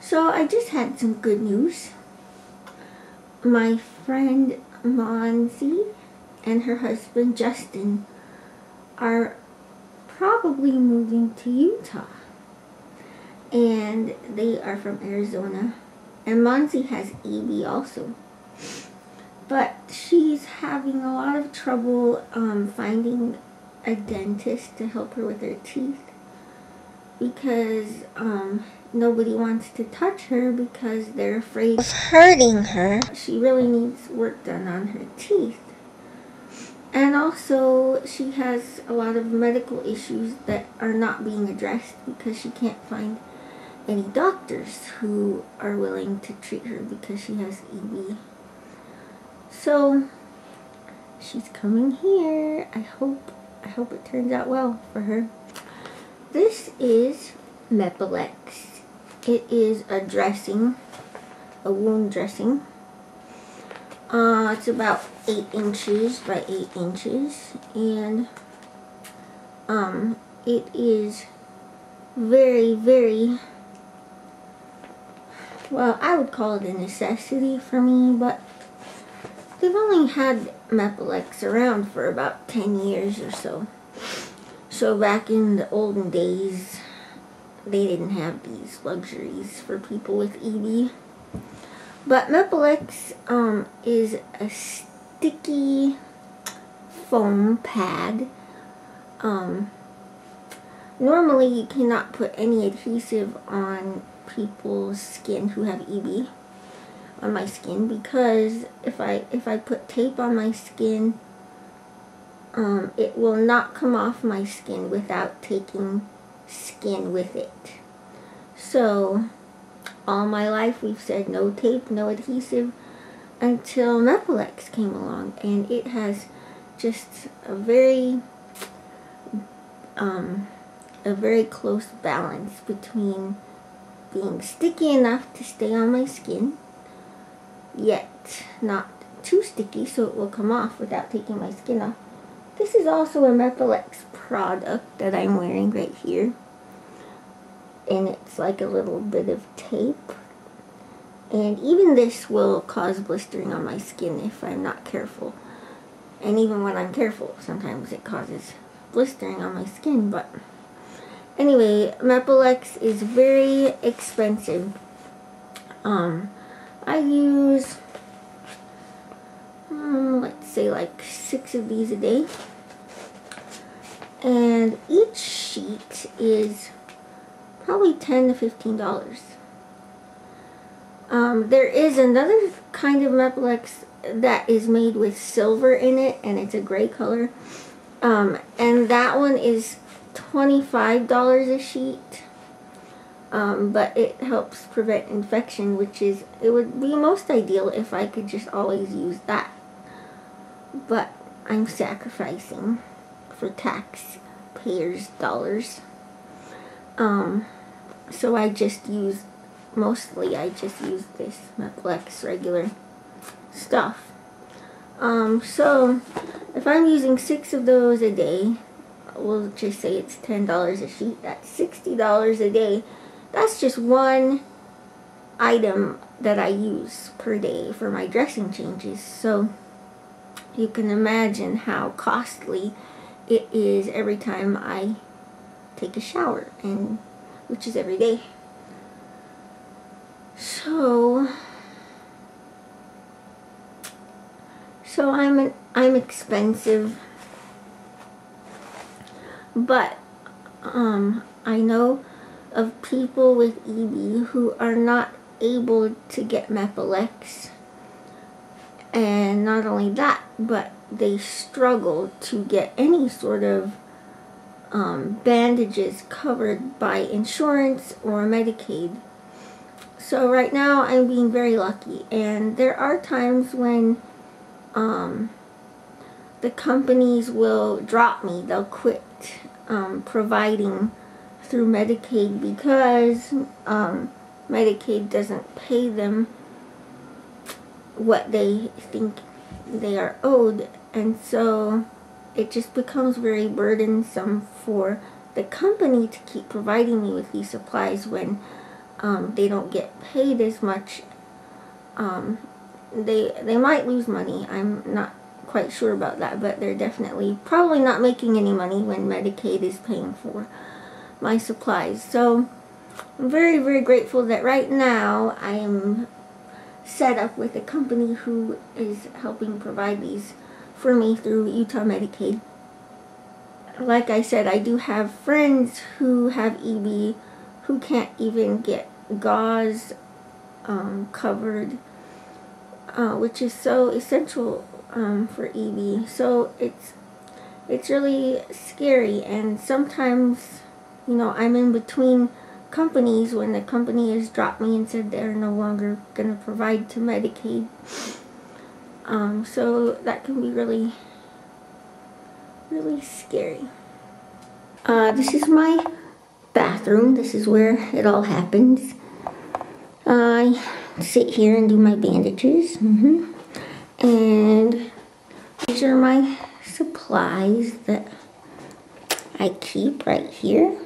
So I just had some good news. My friend Monzi and her husband Justin are probably moving to Utah. And they are from Arizona. And Monzi has EB also. But she's having a lot of trouble finding a dentist to help her with her teeth. Because nobody wants to touch her because they're afraid of hurting her. She really needs work done on her teeth. And also, she has a lot of medical issues that are not being addressed because she can't find any doctors who are willing to treat her because she has EB. So, she's coming here. I hope it turns out well for her. This is Mepilex. It is a dressing, a wound dressing. It's about 8 inches by 8 inches, and it is very, very, well, I would call it a necessity for me, but they've only had Mepilex around for about 10 years or so. So back in the olden days, they didn't have these luxuries for people with EB. But Mepilex is a sticky foam pad. Normally you cannot put any adhesive on people's skin who have EB, on my skin, because if I put tape on my skin, it will not come off my skin without taking skin with it. So all my life we've said no tape, no adhesive, until Mepilex came along, and it has just a very close balance between being sticky enough to stay on my skin, yet not too sticky so it will come off without taking my skin off. This is also a Mepilex product that I'm wearing right here. And it's like a little bit of tape. And even this will cause blistering on my skin if I'm not careful. And even when I'm careful, sometimes it causes blistering on my skin. But anyway, Mepilex is very expensive. I use, let's say like 6 of these a day. And each sheet is probably $10 to $15. There is another kind of Mepilex that is made with silver in it, and it's a gray color. And that one is $25 a sheet. But it helps prevent infection, which is, it would be most ideal if I could just always use that. But I'm sacrificing for taxpayers' dollars. So I just use this Mepilex regular stuff. So if I'm using 6 of those a day, we'll just say it's $10 a sheet, that's $60 a day. That's just one item that I use per day for my dressing changes. So you can imagine how costly it is every time I take a shower, and which is every day. So I'm expensive, but I know of people with EB who are not able to get Mepilex, and not only that, but they struggle to get any sort of bandages covered by insurance or Medicaid. So right now I'm being very lucky, and there are times when the companies will drop me, they'll quit providing through Medicaid because Medicaid doesn't pay them what they think they are owed, and so it just becomes very burdensome for the company to keep providing me with these supplies when they don't get paid as much. They might lose money. I'm not quite sure about that, but they're definitely probably not making any money when Medicaid is paying for my supplies. So I'm very, very grateful that right now I am set up with a company who is helping provide these for me through Utah Medicaid. Like I said, I do have friends who have EB who can't even get gauze covered, which is so essential for EB. So it's really scary, and sometimes, you know, I'm in between companies when the company has dropped me and said they're no longer going to provide to Medicaid. So that can be really, really scary. This is my bathroom. This is where it all happens. I sit here and do my bandages. And these are my supplies that I keep right here.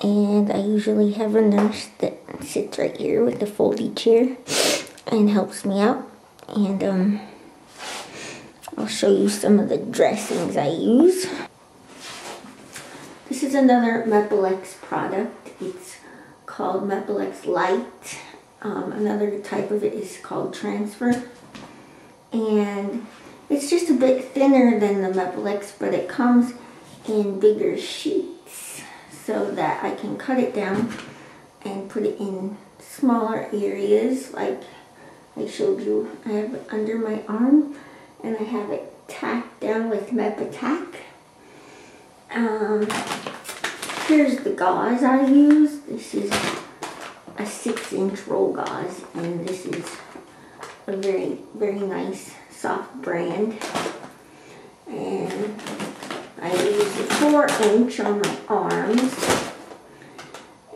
And I usually have a nurse that sits right here with the foldy chair and helps me out. And I'll show you some of the dressings I use. This is another Mepilex product. It's called Mepilex Light. Another type of it is called Transfer. And it's just a bit thinner than the Mepilex, but it comes in bigger sheets so that I can cut it down and put it in smaller areas like I showed you. I have it under my arm and I have it tacked down with Mepitac. Here's the gauze I use. This is a 6-inch roll gauze, and this is a very, very nice soft brand. And I use the 4-inch on my arms.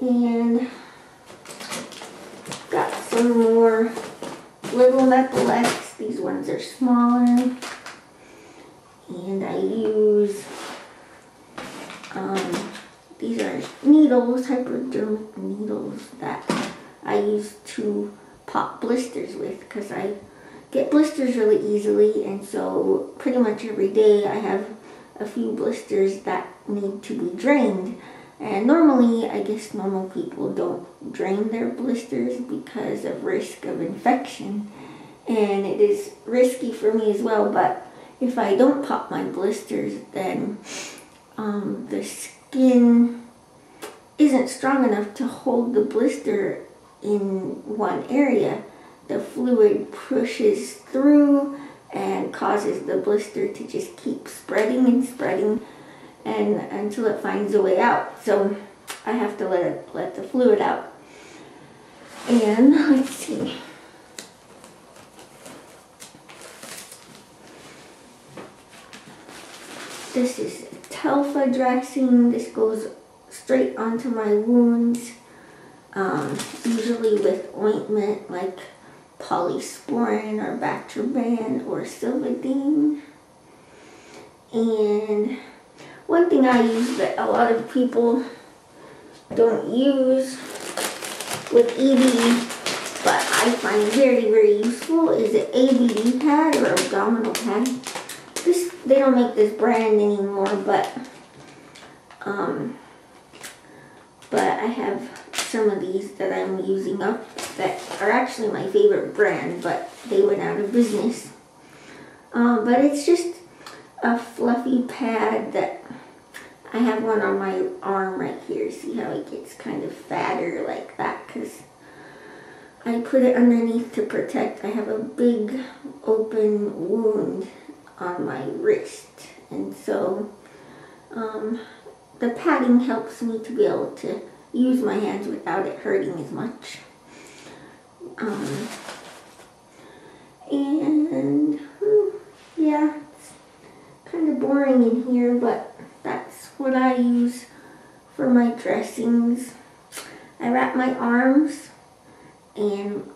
And got some more little Mepilex. These ones are smaller. And I use, these are needles, hypodermic needles that I use to pop blisters with, because I get blisters really easily, and so pretty much every day I have a few blisters that need to be drained. And normally, I guess normal people don't drain their blisters because of risk of infection, and it is risky for me as well. But if I don't pop my blisters, then the skin isn't strong enough to hold the blister in one area. The fluid pushes through and causes the blister to just keep spreading and spreading and until it finds a way out. So I have to let the fluid out. And let's see. This is Telfa dressing. This goes straight onto my wounds, usually with ointment like polysporin or Bactroban or Silvadene. And one thing I use that a lot of people don't use with ED, but I find very, very useful, is an ABD pad or abdominal pad. They don't make this brand anymore, but I have some of these that I'm using up that are actually my favorite brand, but they went out of business. But it's just a fluffy pad that I have one on my arm right here. See how it gets kind of fatter like that? Because I put it underneath to protect. I have a big open wound on my wrist, and so the padding helps me to be able to use my hands without it hurting as much. And yeah, it's kind of boring in here, but that's what I use for my dressings. I wrap my arms and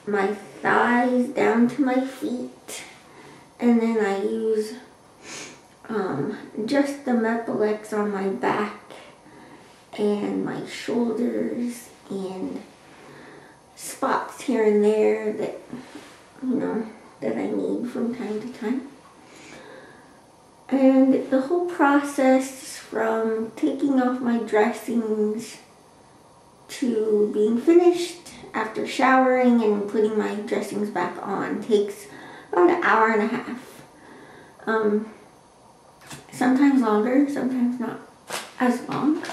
my thighs down to my feet, and then I use just the Mepilex on my back and my shoulders and spots here and there that, that I need from time to time. And the whole process from taking off my dressings to being finished after showering and putting my dressings back on takes about an hour and a half. Sometimes longer, sometimes not as long.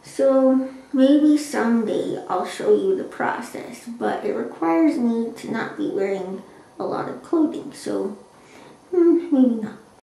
So maybe someday I'll show you the process, but it requires me to not be wearing a lot of clothing, so maybe not.